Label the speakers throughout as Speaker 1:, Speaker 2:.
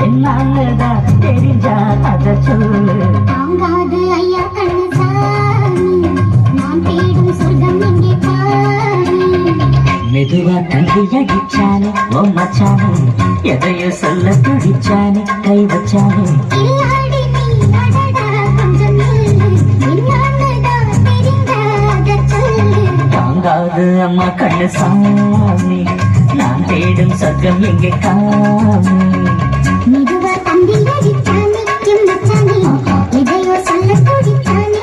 Speaker 1: என்னாலதான் தெரிஞ்சா அத சொல்லு.
Speaker 2: தாங்காது ஐயா கண்ணசாமி, நான் தேடும் சொர்க்கம் எங்கே பாரு.
Speaker 1: மெதுவா தங்கி அடிச்சானே ஓ மச்சானே, எதையோ சொல்ல துடிச்சானே கை வச்சானே.
Speaker 2: இல்லாடி நீ அடடா கொஞ்சம் நில்லு, என்னாலதான் தெரிஞ்சாத சொல்லு.
Speaker 1: தாங்காது அம்மா கண்ணசாமி, நான் தேடும் சொர்க்கம் எங்கே காமி.
Speaker 2: மெதுவா தம்பி அடிச்சானே என் மச்சானே, எதையோ சொல்ல துடிச்சானே.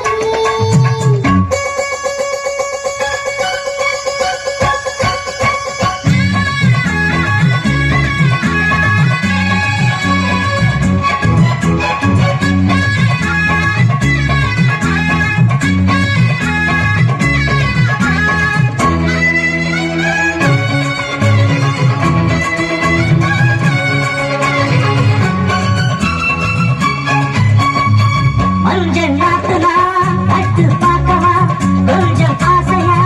Speaker 1: மஞ்சள் நாத்துனா கட்டு பார்க்கவா, கொஞ்சம் ஆசையா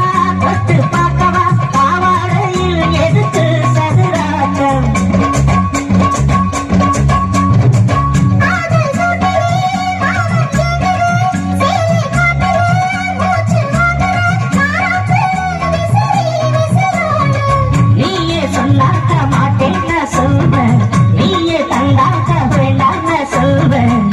Speaker 1: தொட்டு பார்க்கவா, பாவாடையில் எதுக்கு சதுராட்டம். நீயே சொன்னாக்க மாட்டேன்னு சொல்வேன், நீயே தந்தாக்க வேண்டான்னு சொல்வேன்.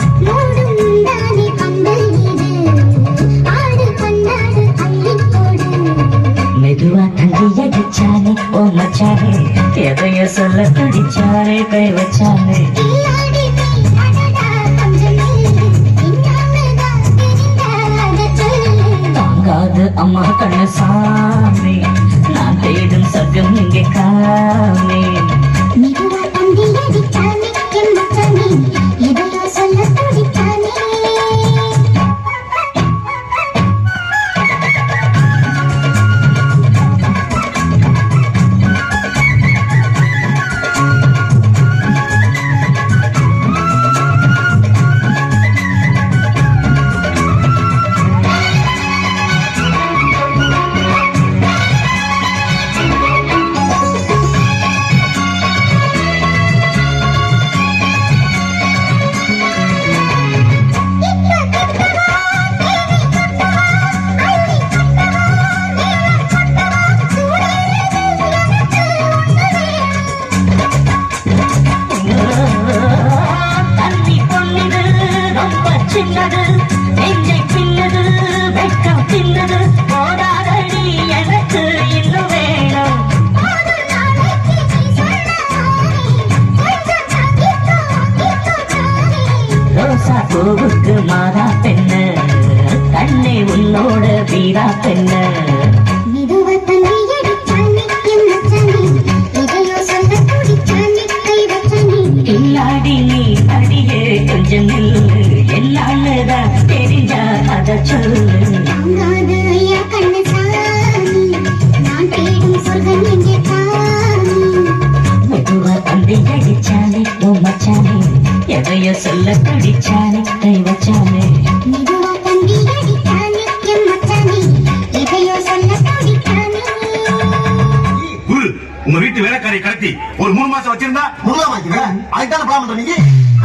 Speaker 1: மெதுவா தங்கி அடிச்சானே ஓ மச்சானே, எதையோ சொல்ல துடிச்சானே கை வச்சானே. தாங்காது அம்மா கண்ணசாமி, நான் தேடும் சொர்க்கம் இங்கே காமி.
Speaker 2: மெதுவா தம்பி அடிச்சானே என் மச்சானே, எதையோ சொல்ல துடிச்சானே.
Speaker 1: தண்ணி பொண்ணுது ரொம்ப சின்னது, நெஞ்சை பின்னது வெட்கம் தின்னது, போதாதடி எனக்கு இன்னும் வேணும். ரோசா பூவுக்கு மாதா பெண்ணு, கண்ணே உன்னோட வீரா பெண்ணு.
Speaker 2: மெதுவா தம்பி அடிச்சானே என் மச்சானே, எதையோ சொல்ல துடிச்சானே கை வச்சானே.
Speaker 1: இல்லாடி நீ அடியே கொஞ்சம் நில்லு, என்னாலதான் தெரிஞ்சா அத சொல்லு.
Speaker 2: தாங்காது ஐயா கண்ணசாமி, நான் தேடும் சொர்க்கம் எங்கே காமி.
Speaker 1: மெதுவா தம்பி அடிச்சானே ஓ மச்சானே, எதையோ சொல்ல துடிச்சானே கை வச்சானே.
Speaker 2: மெதுவா தம்பி அடிச்சானே என் மச்சானே, எதையோ சொல்ல துடிச்சானே.
Speaker 3: உங்க வீட்டு வேலைக்காரி கடத்தி ஒரு 3 மாசம் வச்சிருந்தா
Speaker 4: முருகா வாங்கிக்கிறேன். அதுக்கு தானே பிளான் பண்ற நீங்க.